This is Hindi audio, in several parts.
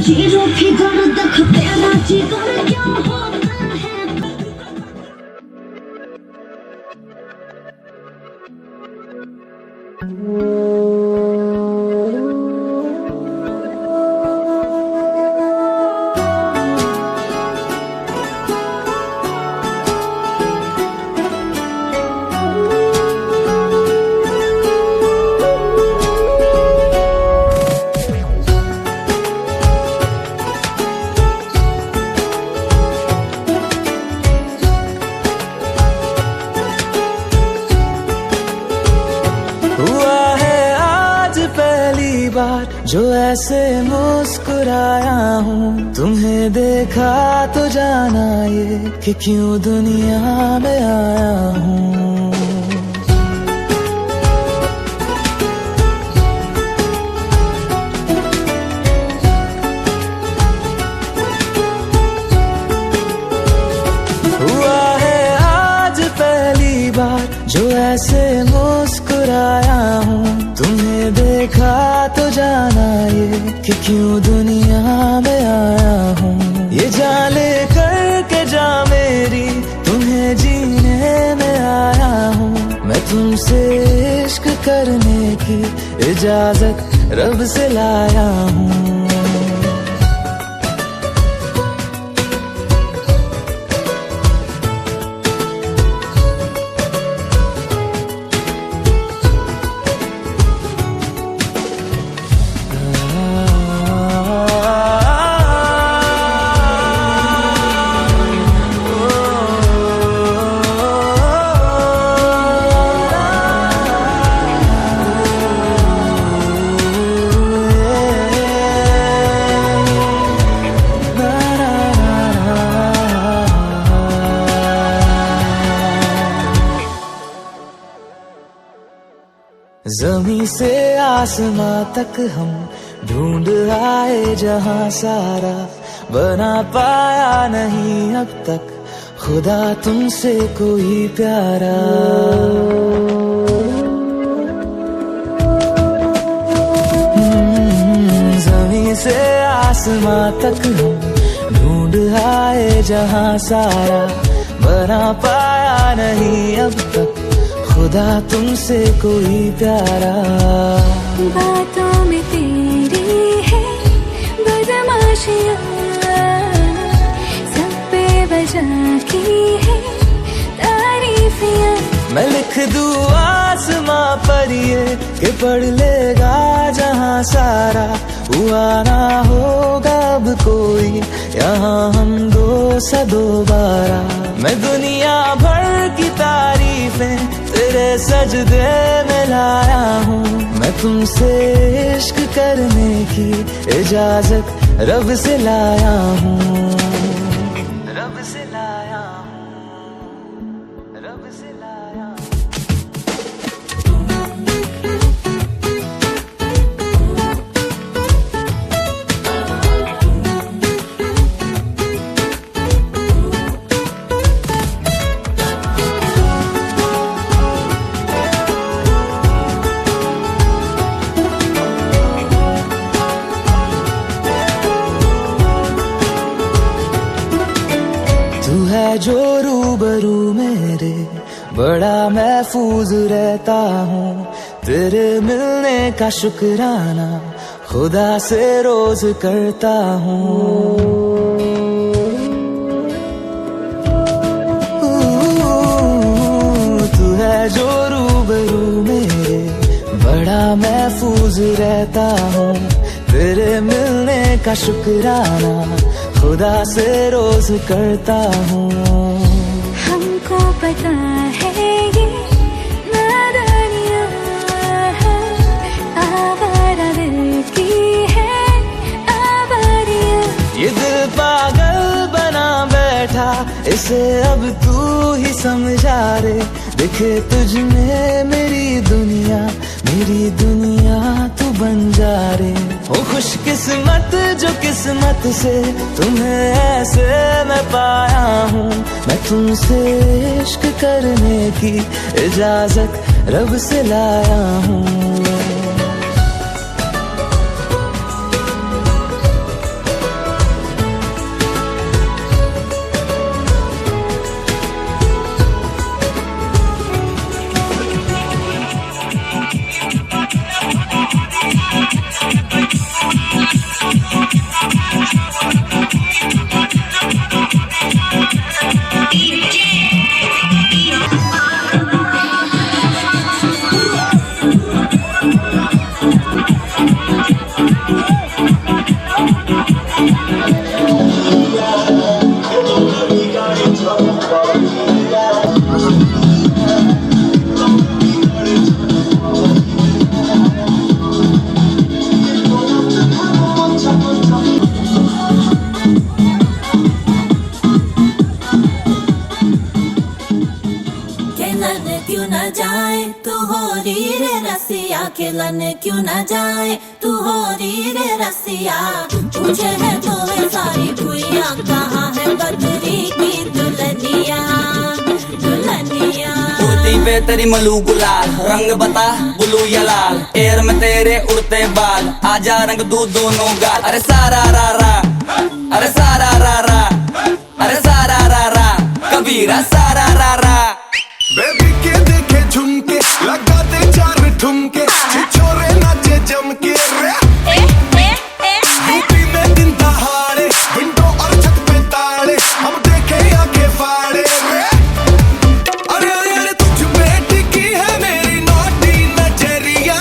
जीरो फिगर देख तेरा जिगर क्या होता है। जो ऐसे मुस्कुराया हूँ, तुम्हें देखा तो जाना ये कि क्यों दुनिया में आया हूँ। हुआ है आज पहली बार जो ऐसे मुस्कुराया हूँ, तुम्हें देखा तो जाना ये कि क्यों दुनिया में आया हूँ। ये जान ले करके जा मेरी, तुम्हें जीने में आया हूँ। मैं तुमसे इश्क करने की इजाजत रब से लाया हूँ। ज़मीं से आसमां तक हम ढूंढ आए जहां सारा, बना पाया नहीं अब तक खुदा तुमसे कोई प्यारा। ज़मीं से आसमां तक हम ढूंढ आए जहां सारा, बना पाया नहीं अब तक खुदा तुमसे कोई प्यारा। बातों में तेरी है बदमाशियाँ, सब पे वजह की है तारीफियाँ। मैं लिख दूँ आसमां पर ये कि पढ़ लेगा जहां सारा, हुआ ना होगा अब कोई यहाँ हम दो सा दोबारा। मैं दुनिया भर की तारीफें तेरे सजदे में लाया हूँ। मैं तुमसे इश्क करने की इजाजत रब से लाया हूँ। रब से लाया हूँ, रब से लाया हूँ। तू है जो रूबरू मेरे, बड़ा महफूज रहता हूँ। तेरे मिलने का शुक्राना खुदा से रोज करता हूँ। तू है जो रूबरू मेरे, बड़ा महफूज रहता हूँ। तेरे मिलने का शुक्राना खुदा से रोज करता हूँ। हमको पता है ये नादानियाँ आवारा दिल की है आवारियाँ। ये दिल पागल बना बैठा, इसे अब तू ही समझा रे। दिखे तुझ में मेरी दुनिया तू बन जा रे। ओ खुशकिस्मत जो किस्मत से तुम्हें ऐसे मैं पाया हूँ। मैं तुमसे इश्क करने की इजाजत रब से लाया हूँ। रसिया खिलन क्यों न जाए तू हो री रे रसिया पूछे है तो वे सारी भुइयां कहाँ है बदरी की दुल्हनिया दुल्हनिया कुर्ती पे तेरी मलू गुलाल रंग बता ब्लू या लाल एयर में तेरे उड़ते बाल आजा रंग दू दोनों गाल अरे सारा रा रा अरे सारा रा रा अरे सारा रा रा कबीरा सारा रा रा बेबी के देखे झुमके लगा दे चार ठुमके छोरे नाचे जम के यूपी में दिन दहाड़े विंडो और छत पे ताड़े हम देखे आके फाड़े अरे अरे तुझ पे टिकी है मेरी नोटी नजरिया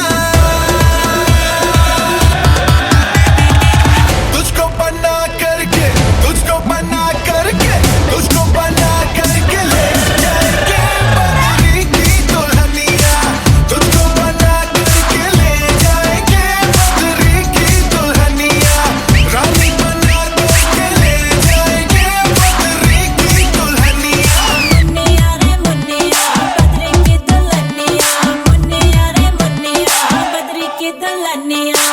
तुझको बना करके तुझको बना करके तुझको बना करके ले जाएंगे बदरी की दुल्हनिया तुझको बना करके ले जाएंगे बदरी की दुल्हनिया रानी बना करके ले जाएंगे बदरी की दुल्हनिया मुन्निया रे मुन्निया बदरी की दुल्हनिया मुन्निया रे मुन्निया बदरी की दुल्हनिया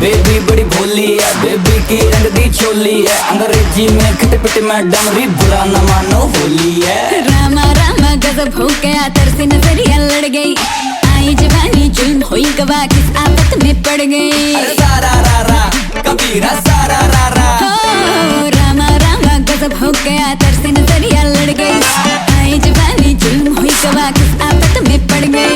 बेबी बड़ी भोली है बेबी की रंग दी चोली है अंग्रेजी में खिट पिट मैडम री बुरा न मानो होली है रामा रामा गजब हो गया तरसी नजरिया लड़ गई आई जवानी जुल्म हुई गवा किस आफत में पड़ गई अरे सारा रा रा कबीरा सारा रा रा ओ रामा रामा गजब हो गया तरसी नजरिया लड़ गई आई जवानी जुल्म हुई गवा किस आफत में पड़ गई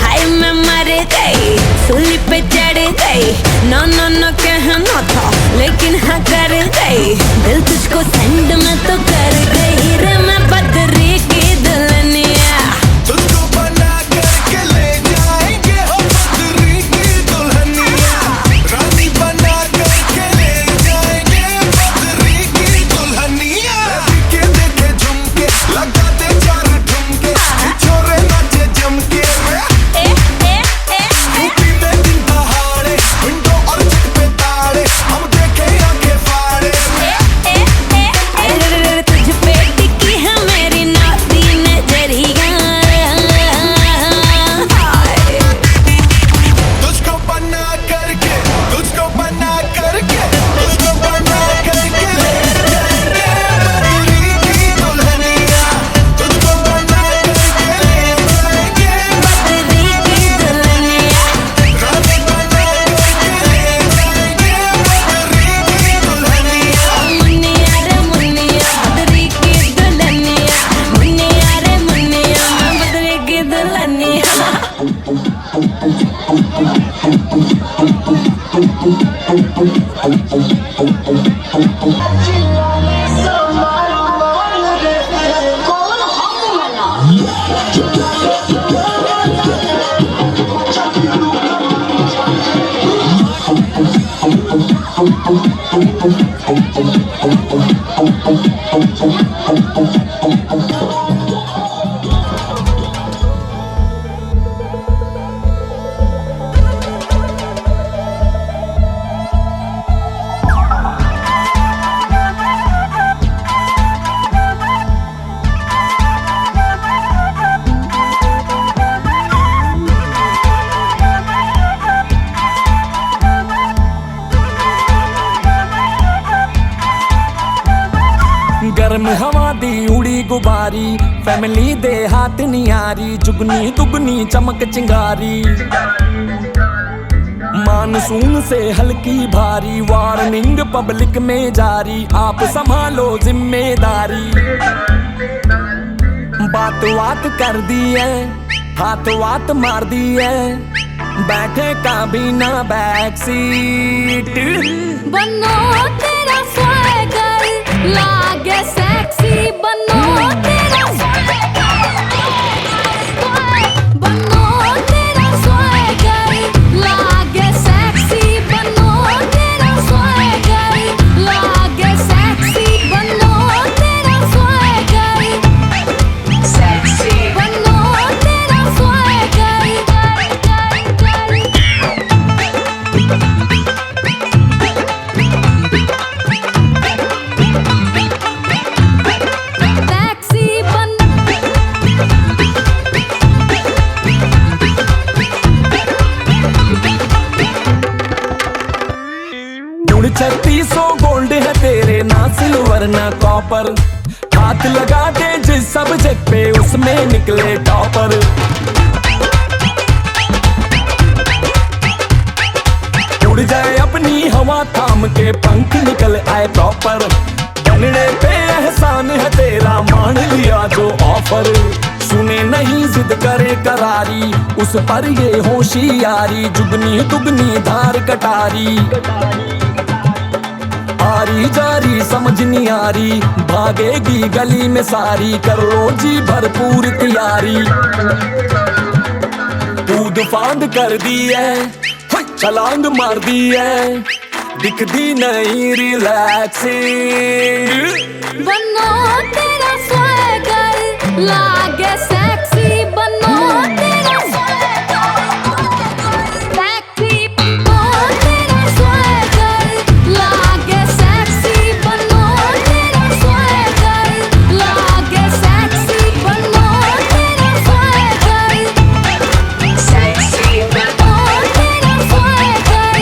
हाय मैं मर गई सूली पे चढ़ गई नो नो नो कहना था लेकिन हाँ कर गई दिल तुझको सेंड में तो कर गई रे मैं बदरी की दुल्हनिया तुझको बना करके ले जाएंगे हो बदरी की दुल्हनिया रानी बना करके ले जाएंगे बदरी की दुल्हनिया के देखे झुमके लगा दे चार ठुमके छोरे नाचे जम के यूपी में दिन दहाड़े विंडो और छत पे ताड़े हम देखे आके फाड़े अरे तुझ पे टिकी है मेरी नाती नजरिया तुझको बना करके तुझको बना करके तुझको बना करके ले जाएंगे बदरी की दुल्हनिया तुझको बना करके ले जाएंगे बदरी की दुल्हनिया रानी बना करके ले जाएंगे बदरी की दुल्हनिया मुन्निया रे मुन्निया बदरी की दुल्हनिया मुन्निया रे मुन्निया बदरी की दुल्हनिया गर्म हवा दी उड़ी गुबारी फैमिली दे हाथ नियारी जुगनी दुगनी चमक चिंगारी मानसून से हल्की भारी वार्निंग पब्लिक में जारी आप संभालो जिम्मेदारी बात वात कर दी है हाथ वात मार दी है बैठे का भी ना बैक सीट बनो तेरा स्वैगर लागे सेक्सी बनो तेरा बनो तेरा स्वैगर लागे सेक्सी बनो तेरा स्वैगर लागे सेक्सी बनो वरना कॉपर। हाथ लगा दे जिस सब्जेक्ट पे उसमें निकले टॉपर। उड़ जाए अपनी हवा थाम के पंख निकल आए प्रॉपर। बनने पे एहसान है तेरा मान लिया जो ऑफर। सुने नहीं जिद करे करारी उस पर ये होशियारी। जुगनी दुगनी धार कटारी आरी जारी समझ नहीं आ रही। भागेगी गली में सारी कर लो जी भरपूर तैयारी। कूद फांद कर दी है छलांग मार दी है दिखती नहीं रिलैक्सिंग। बनो तेरा स्वैगर लागे सेक्सी। बनो तेरा स्वैगर सेक्सी। बनो तेरा स्वैगर लागे सेक्सी। बनो तेरा स्वैगर लागे सेक्सी। बनो तेरा स्वैगर सेक्सी। बनो तेरा स्वैगर।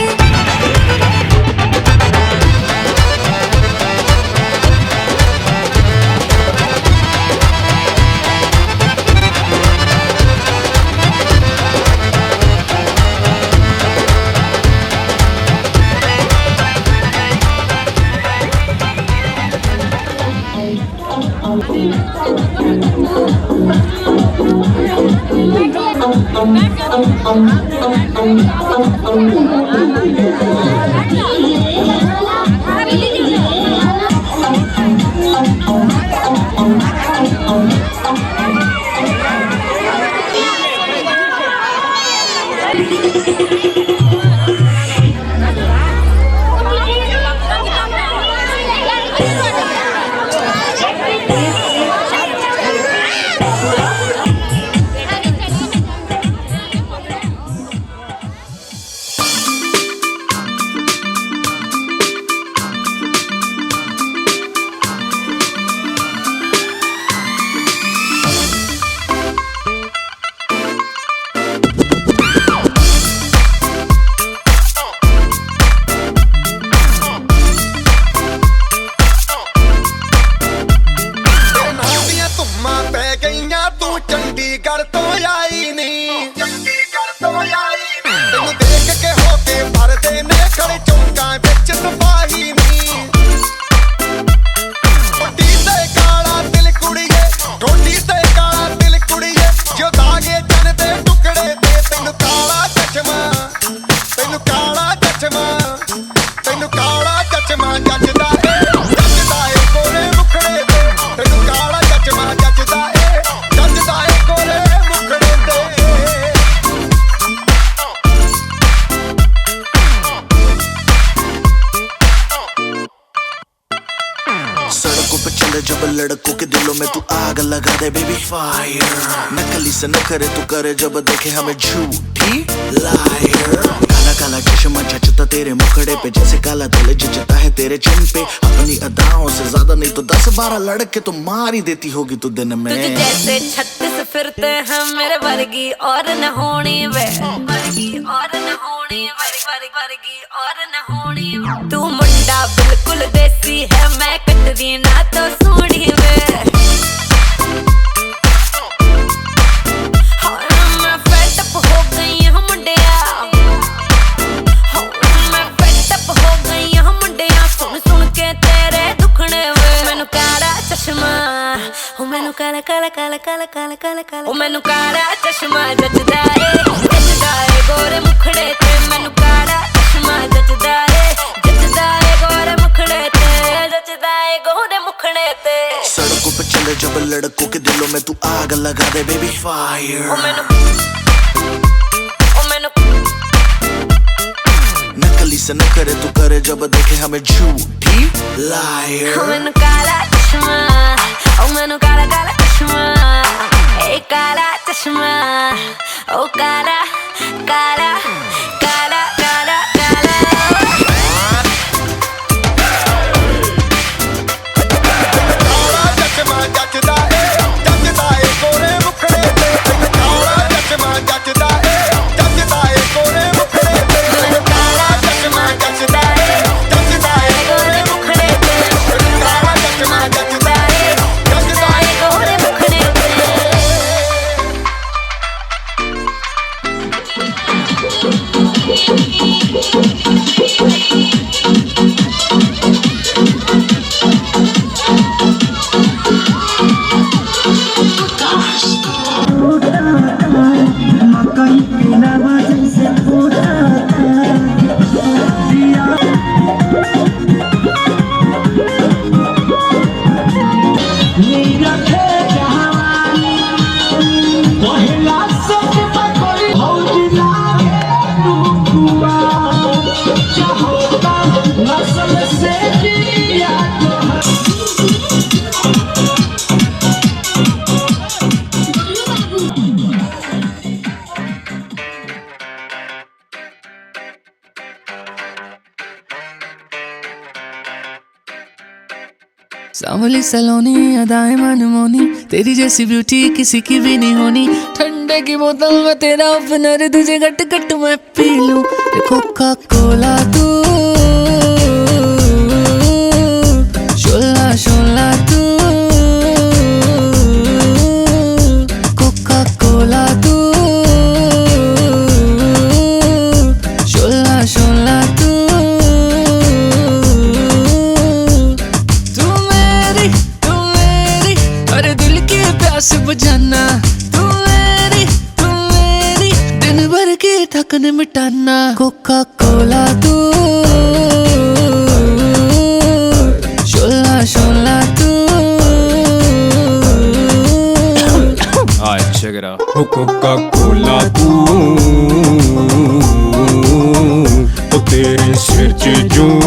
चंडीगढ़ तो आई नहीं। तेनू देख के होके भरदे ने खड़े चौंका बिच सिपाही नी। ठोडी ते काला दिल कुड़िए ठोडी ते काला दिल कुड़िए जो दागे चन दे टुकड़े ते। तेनू काला चश्मा तेनू काला चश्मा तेनू काला चश्मा जचदा ए गोरे मुखड़े ते। तेनू काला चश्मा जचदा ए गोरे मुखड़े ते। सड़कों पे चले जब लड़कों के दिलों में तू आग लगा दे बेबी फायर। नकली से न करे तू करे जब देखे हमें झूठी लायर। काला काला चश्मा जचता तेरे मुखड़े पे जैसे काला तिल जचता है तेरे चिन पे। अपनी अदाओं से ज्यादा नहीं तो 10-12 लड़के तो मार ही देती होगी तू दिन में। तुझे जैसे 36 फिरते हैं मेरे वर्गी और न होनी वे। वर्गी और न होनी वर्गी और न होनी। तू मुंडा बिल्कुल देसी है मैं कटरीना तो सोनी वे। मैं फेड अप हो गई हूँ मुंडिया। मैं फेड अप हो गई हूँ मुंडिया सुन सुन के तेरे दुखने वे। मैनू काला चश्मा मैनू काला काला काला काला काला काला काला मैनू काला चश्मा जचदा ए गोरे मुखड़े ते। मैनू काला चश्मा जचदा ए गोरे मुखड़े ते। जचदा ए गोरे मुखड़े ते। सड़कों पे चले जब लड़कों के दिलों में तू आग लगा दे बेबी फायर। नकली से न करे तू करे जब देखे हमें झूठी लायर। मैनू काला चश्मा मैनू काला काला चश्मा ए काला चश्मा ओ काला काला काला काला काला। काला चश्मा जचदा ए गोरे मुखड़े ते। काला चश्मा जचदा ए गोरे मुखड़े ते। काला चश्मा जचदा ए गोरे मुखड़े ते। काला सांवली सलोनी अदाएं मनमोनी, तेरी जैसी ब्यूटी किसी की भी नहीं होनी। ठंडे की बोतल में तेरा ओपनर, तुझे गट गट मैं पी लूं। कोका कोला तू, शोला शोला तू, कोका कोला तू, शोला शोला तू। अरे दिल की प्यास बुझाना, तू मेरी दिन भर की थकन मिटाना। कोका कोला तू, शोला शोला तू। Alright, check it out. Coca-Cola तू, ओ तेरे सिर च जूं।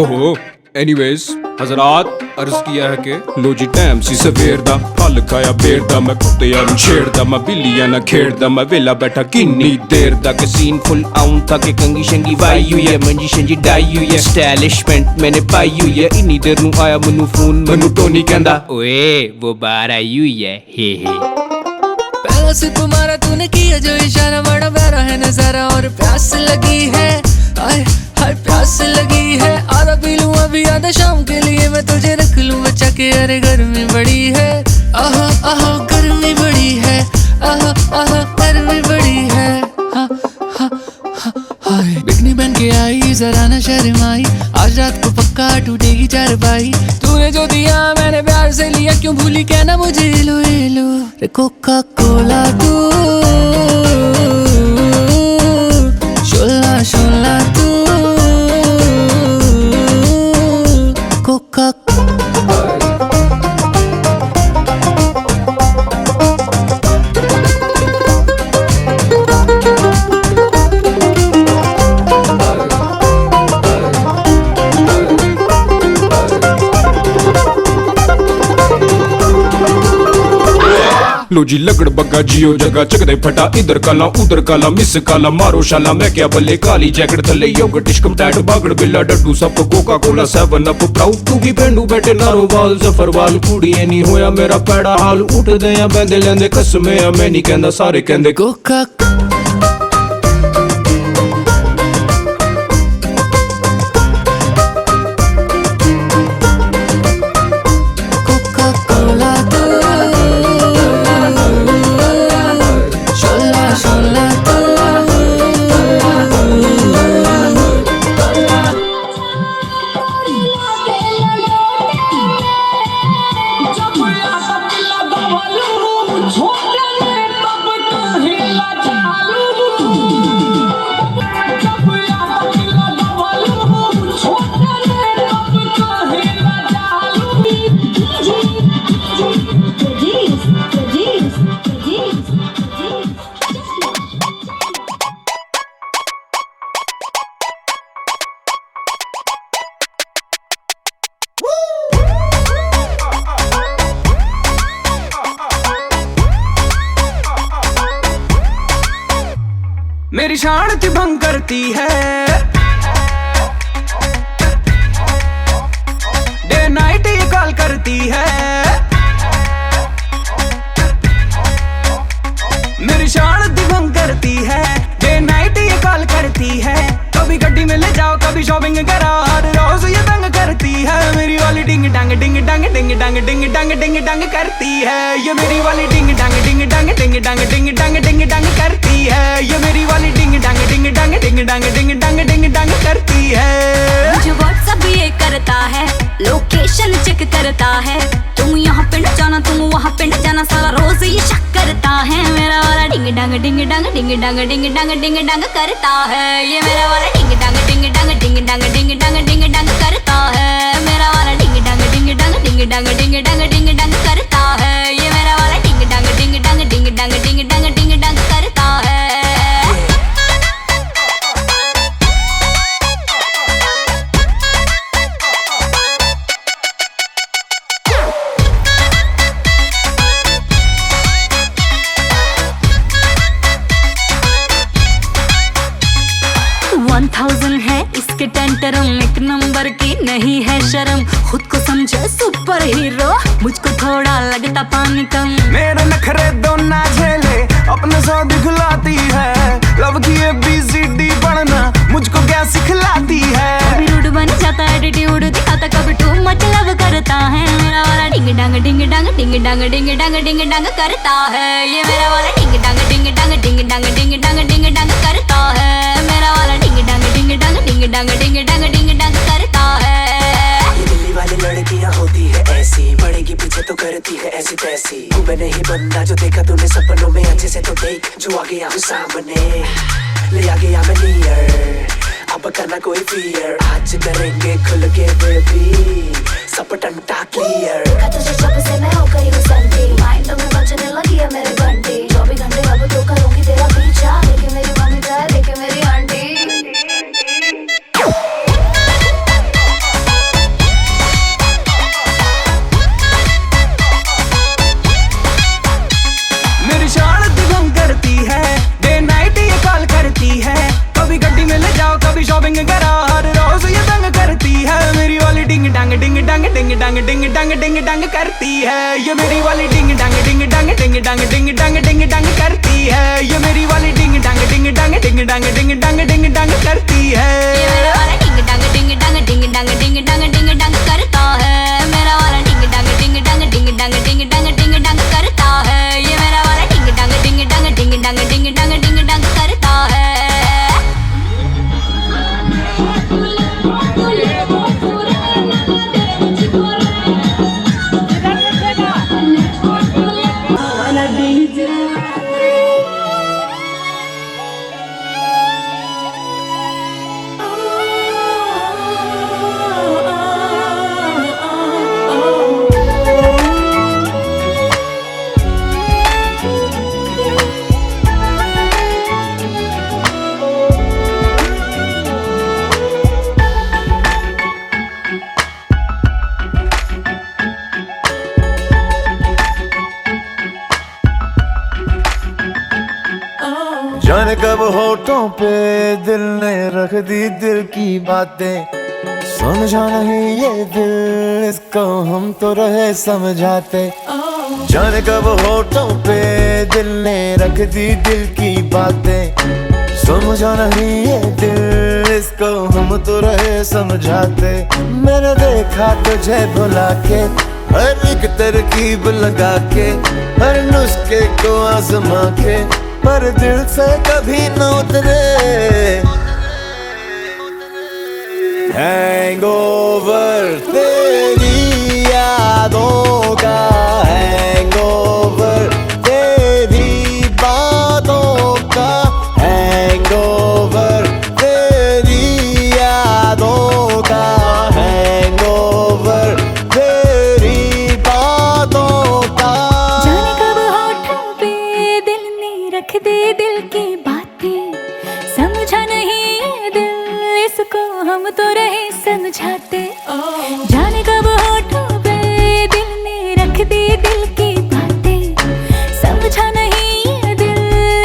ओहो, anyways, हजरात अर्ज किया है कि लो जी टाइम सी सवेर दा, फल खाया बेर दा, मैं कुत्तियां नूं छेड़दा, मैं बिल्लियां नाल खेड़दा, मैं वेला बैठा किन्नी देर दा। के सीन फुल आउं था कि कंगी शंगी वाई हुई है, मंजी शंजी डाई हुई है, स्टाइलिशमेंट मैंने पाई हुई है। इन्नी देर नूं आया मैनू फोन, मैनू टोनी कहंदा ओए वो बाहर आई हुई है, हे हे। पहला से तुम्हारा तूने किया जो इशारा, बड़ा प्यारा है नजारा और प्यास लगी है, आए हाय प्यास लगी है। आधा पी लूं अभी आधा शाम के लिए, मैं तुझे रख लूं बचा के। अरे गर्मी बड़ी है, आहा आहा गर्मी बड़ी है, आहा आहा गर्मी बड़ी है। हा हा हा हाय बिकनी बन के आई जरा ना शर्माई, आज रात को पक्का टूटेगी चारपाई। तूने जो दिया मैंने प्यार से लिया, क्यों भूली कहना मुझे लो लो। कोका कोला तू, शोला शोला तू, कोका लो जी लगड़ बग्गा जियो जगह चकदे फटा, इधर काला उधर काला मिस काला मारो शाला। मैं क्या बल्ले काली जैकेट थले योगर्ट टिश्कम टैट बागड़ बिल्ला डड्डू सब Coca Cola 7 up proud to be पेंडू बैठे नारो वाल जफरवाल। कुड़िए नहीं होया मेरा पैड़ा हाल, उठदे आ बैंदे लेंदे कसमे आ, मैं नहीं कहंदा सारे कहंदे कोका। मेरी शांति भंग करती है, डे नाइट ये कॉल करती है। मेरी शांति भंग करती है, डे नाइट ये कॉल करती है। कभी गड्डी में ले जाओ कभी शॉपिंग कराओ, हर रोज ये तंग करती है। मेरी वाली डिंग डांग डिंग डांग डिंग डांग डिंग डांग डिंग डांग करती है। ये मेरी वाली डिंग डांग डिंग डांग डिंग डांग डिंग डांग डिंग डांग करती है। ये मेरी वाली डिंग डांग डिंग डांग डिंग डांग डिंग डांग डिंग डांग करती है। मुझे व्हाट्सएप ये करता है, लोकेशन चेक करता है। तुम यहाँ पे न जाना तुम वहाँ पे न जाना, सारा रोज ये शक करता है। मेरा वाला डिंग डांग डिंग डांग डिंग डांग डिंग डांग डिंग डांग करता है। ये मेरा वाला डिंग डांग डिंग डांग डिंग डांग डिंग डांग डिंग डांग करता है। मेरा वाला डिंग डांग डिंग डांग डिंग डांग डिंग डांग डिंग डांग करता है। ये मेरा वाला डिंग डांग डिंग डांग डिंग डांग डिंग डांग डिंग डांग करता है। है इसके टेंटरम, एक नंबर की नहीं है शर्म, खुद को समझे सुपर हीरो, मुझको थोड़ा लगता पानी कम। मेरे नखरे दो ना झेले, अपने सौ दिखलाती है, लव की ABCD पढ़ना मुझको क्या सिखलाती है। कभी रूड बन जाता है, एटीट्यूड दिखाता, कभी टू मच लव करता है। मेरा वाला डिंग डांग डिंग डांग डिंग डांग डिंग डांग डिंग डांग करता है। ये मेरा वाला डिंग डांग डिंग डांग डिंग डांग डिंग डांग डिंग डांग करता है। मेरा वाला डिंग डांग डिंग डांग डिंग डांग डिंग डांग डिंग डांग करता है। ये दिल्ली वाली लड़कियां होती है ऐसी, पड़ेगी पीछे तो करती है ऐसी तैसी। तू मैं नहीं बंदा जो देखा तूने सपनों में, अच्छे से तो देख जो आ गया हूँ सामने, ले आ गया मैं नियर, अब करना कोई फियर, आज करेंगे खुल के बेबी, सब टंटा क्लियर। तुझे जब से मैं हो गई हूँ संती, माइंड में बजने लगी है मेरे घंटी, 24 घंटे अब तो करूँगी तेरा पीछा, देखे मेरी मम्मी जाए देखे मेरी आंटी। मेरी शान दिगम करती है, डे नाइट ये कॉल करती है, कभी गड्डी में ले जाओ कभी शॉपिंग करा, हर रोज ये तंग करती है। मेरी वाली डिंग डांग डिंग डांग डिंग डांग डिंग डांग डिंग डांग करती है। ये मेरी वाली डिंग डांग डिंग डांग डिंग डांग डिंग डांग डिंग डांग करती है। ये मेरी वाली डिंग डांग डिंग डांग डिंग डांग डिंग डांग डिंग डांग करती है। ये मेरा वाला डिंग डांग डिंग डांग डिंग डांग डिंग डांग डिंग डांग करता है। मेरा वाला डिंग डांग डिंग डांग डिंग डांग डिंग डांग डिंग डांग करता है। ये मेरा वाला डिंग डांग डिंग डांग डिंग डांग डिंग डांग डिंग डांग करता है। जाने कब होठों पे दिल ने रख दी दिल की बातें, समझा नहीं ये दिल इसको हम तो रहे समझाते। जाने कब होठों पे दिल ने रख दी दिल की बातें, समझा नहीं ये दिल इसको हम तो रहे समझाते। मैंने देखा तुझे भुला के, हर एक तरकीब लगा के, हर नुस्खे को आजमा के, पर दिल से कभी न उतरे। हैंगओवर तेरी यादों का, हैंगओवर तेरी बातों का, हैंगओवर तेरी यादों का, हैंगओवर तेरी बातों का। जाने कब होठों पे दिल ने रख दे दिल की बातें, समझा नहीं ये दिल इसको हम तो रहे समझाते। जाने कब होठों पे दिल ने रख दे दिल की बातें, समझा नहीं ये दिल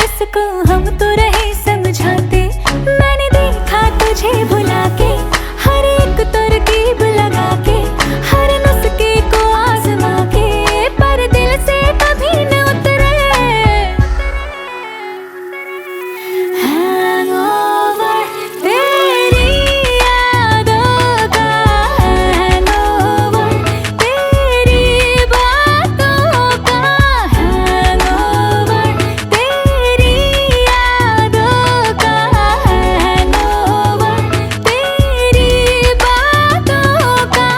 इसको हम तो रहे समझाते। मैंने देखा तुझे भुला के, हर एक तरकीब लगा के, हर नुस्खे को आजमा के, पर दिल से कभी न उतरे। हैंगओवर तेरी यादों का, हैंगओवर तेरी बातों का, हैंगओवर तेरी यादों का, हैंगओवर तेरी बातों का।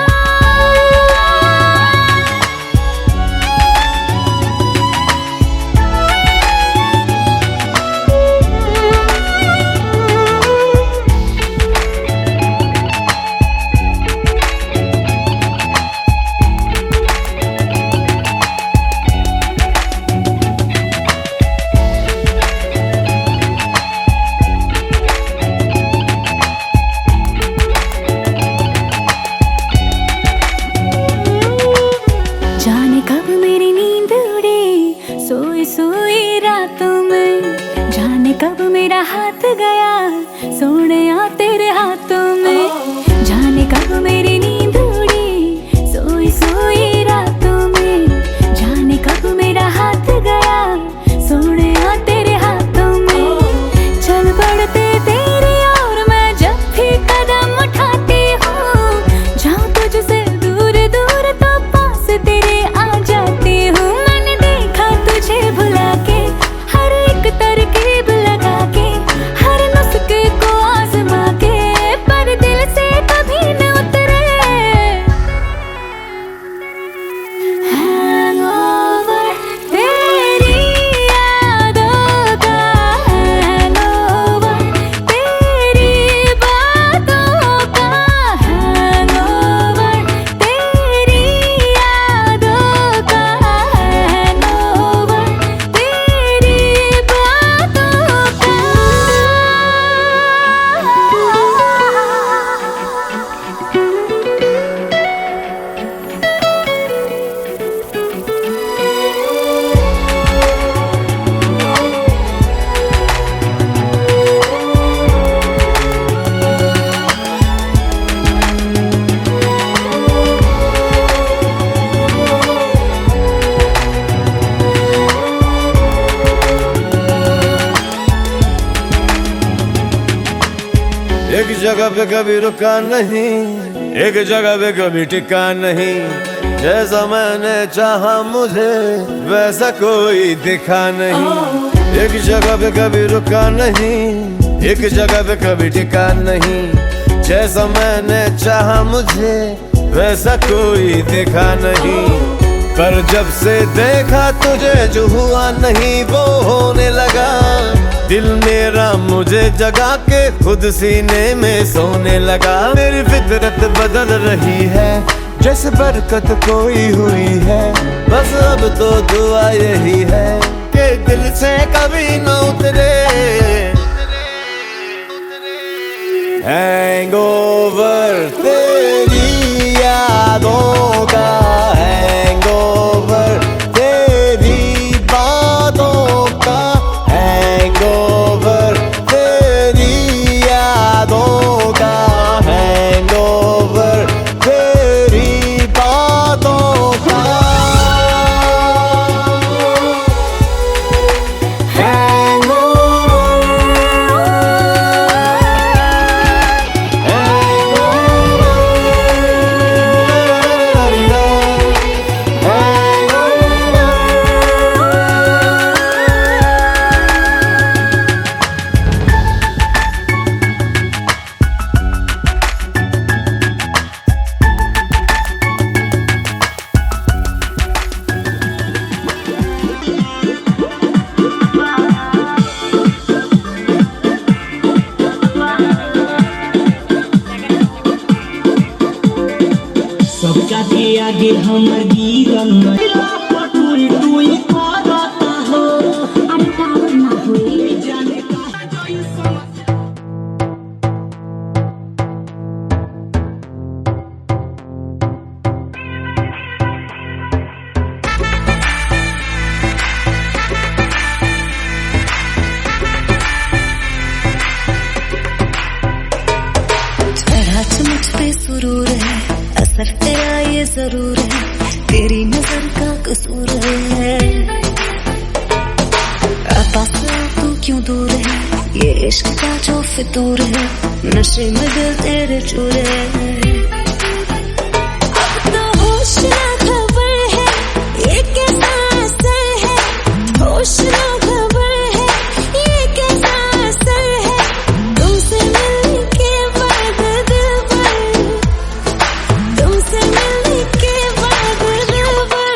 जाने कब मेरी नींद उड़ी सोई सोई रातों में, जाने कब मेरा हाथ गया सोने तेरे हाथों में, जाने कब मेरी जगह पे कभी रुका नहीं, एक जगह पे कभी टिका नहीं। जैसा मैंने चाहा मुझे वैसा कोई दिखा नहीं। एक जगह पे कभी रुका नहीं, एक जगह पे कभी टिका नहीं। जैसा मैंने चाहा मुझे वैसा कोई दिखा नहीं। पर जब से देखा तुझे जो हुआ नहीं वो होने लगा। दिल मेरा मुझे जगा के खुद सीने में सोने लगा। मेरी फितरत बदल रही है जैसे बरकत कोई हुई है। बस अब तो दुआ यही है कि दिल से कभी न उतरे हैंगओवर तेरी यादों का, हैंगओवर तेरी बातों का, हैंगओवर तेरी यादों का, हैंगओवर तेरी बातों का। आगे हमर गिरल टुई टुई करता हो। अरे काबर ना होई जाने का जइसन। चढ़ा मुझ पे सुरूर है, असर तेरा ये जरूर है, तेरी नजर का कसूर है। पास तू क्यों दूर है, ये इश्क का जो फितूर है, नशे में दिल तेरे चूर है। अब तो होश ना खबर है, ये कैसा असर है, होश ना खबर है, ये कैसा असर है। तुमसे मिलने के बाद दिल भर, तुमसे मिलने के बाद दिल भर।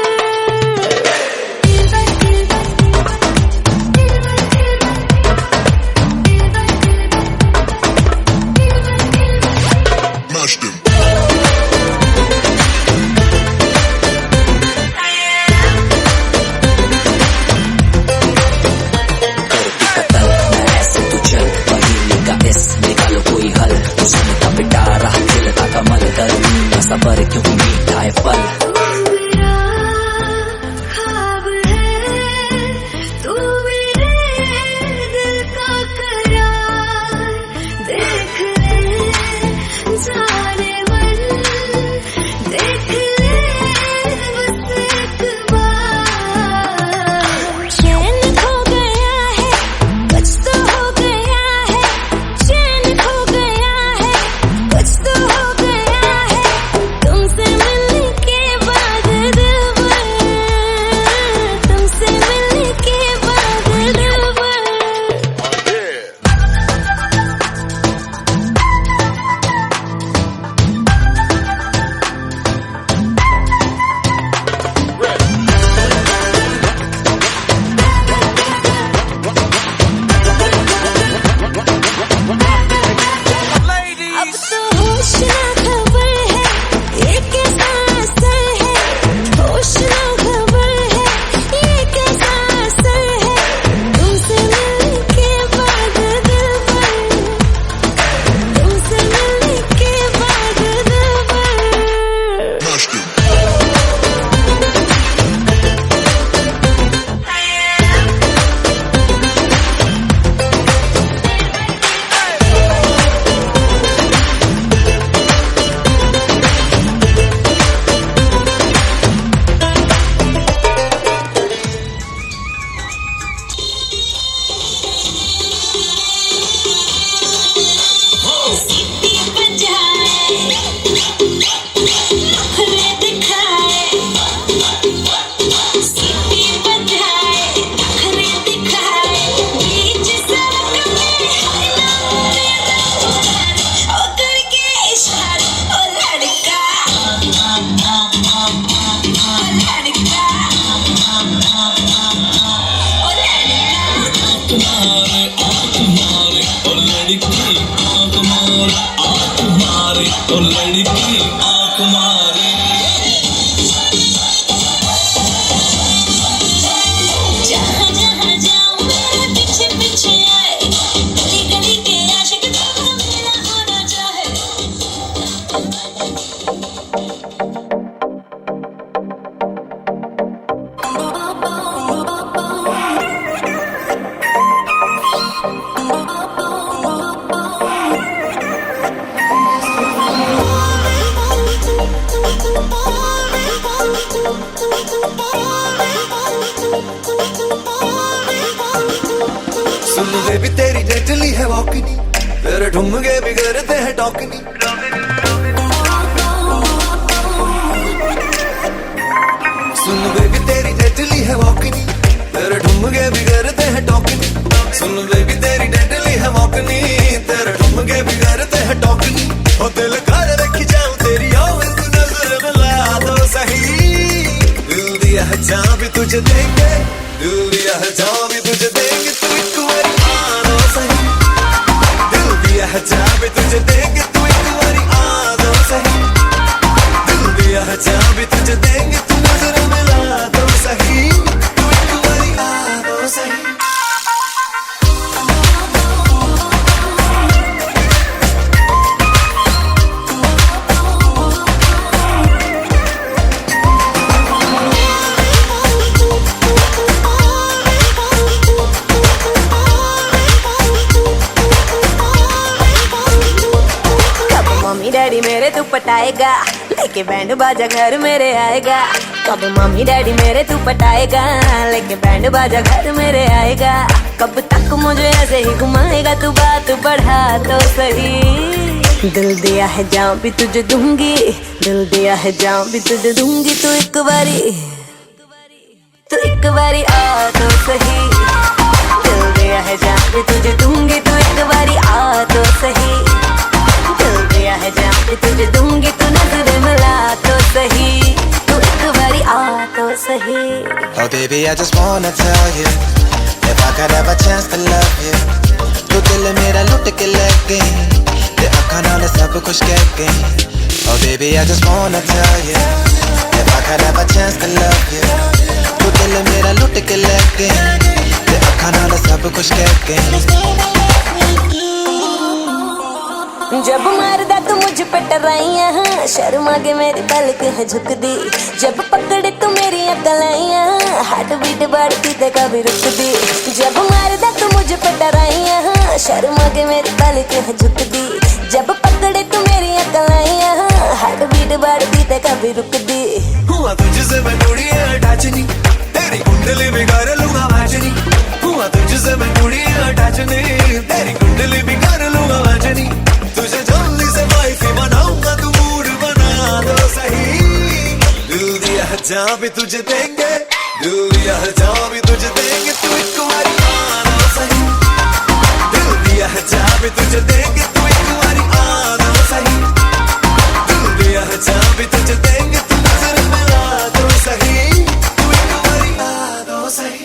तो लड़की आंख मारे। जहाँ जहाँ जाऊँ मेरे पीछे पीछे आए, गली गली के आशिक तो मेरा होना चाहे। सुन बेबी तेरी डेडली है वॉकनी, तेरे ठुमके भी करते हैं टॉकनी। सुन बेबी तेरी डेडली है वॉकनी, तेरे ठुमके भी करते हैं टॉकनी। सुन बेबी तेरी डेडली है वॉकनी, तेरे ठुमके भी करते हैं टॉकनी। ओ दिल कर रखी जाऊं तेरी आवाज़ नजर मिला दो सही। दिल दिया है जहाँ भी तुझे देंगे, दिल दिया है जहाँ भी तुझे देंगे, तू एक बारी आ दो सही। दिल दिया है जहाँ भी तुझे देंगे, तू एक बारी आ दो सही। दिल दिया है जहाँ भी तुझे देंगे, तू नजर मिला दो सही। तू एक बारी आ दो सही। मम्मी डैडी मेरे तू पटाएगा, लेके बैंड बाजा घर मेरे आएगा। कब मम्मी डैडी मेरे तू पटाएगा, लेके बैंड बाजा घर मेरे आएगा। कब तक मुझे ऐसे ही घुमाएगा, तू बात बढ़ा तो सही। दिल दिया है जहाँ भी तुझे दूंगी, दिल दिया है जहाँ भी तुझे दूंगी। तू एक बारी आ तो सही। दिल दिया है जहाँ भी तुझे दूंगी, तू एक बारी आ तो सही। दिल दिया है जहाँ भी तुझे दूंगी, तू नजर मिला तो सही। तू एक बारी आ तो सही। Oh baby, I just wanna tell you, if I could have a chance to love you, तू दिल मेरा लुट के ले गई, ते अखां नाल सब कुछ कह गई। Oh baby, I just wanna tell you, if I could have a chance to love you, तू दिल मेरा लुट के ले गई, ते अखां नाल सब कुछ कह गई। जब मारदा तू मुझ पे टराइयां, शर्मा के मेरी पलक है झुक दी। जब पकड़े तू मेरी अकलाइयां, हार्ट बीट बढ़ती ते कभी रुक दी। जब मारदा तू मुझ पे टराइयां, शर्मा के मेरी पलक है झुक दी। जब पकड़े तू मेरी अकलाइयां, हार्ट बीट बढ़ती ते कभी रुक दी। हुआ तुझसे मैं थोड़ी अटैच नहीं, तेरी कुंडली बिगाड़ लूंगा मैच नहीं। हुआ तुझसे मैं थोड़ी अटैच नहीं, तेरी कुंडली बिगाड़ लूंगा मैच नहीं। तुझे जल्दी से वाइफी बनाऊंगा, तू मूड बना दो सही। दिल दिया है जहाँ भी तुझे देंगे, दिल दिया है जहाँ भी तुझे देंगे, तू एक बारी आ दो सही। दिल दिया है जहाँ भी तुझे देंगे, तू एक बारी आ दो सही। दिल दिया है जहाँ भी तुझे देंगे, तू नजर मिला दो सही। तू एक बारी आ दो सही।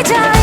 जाए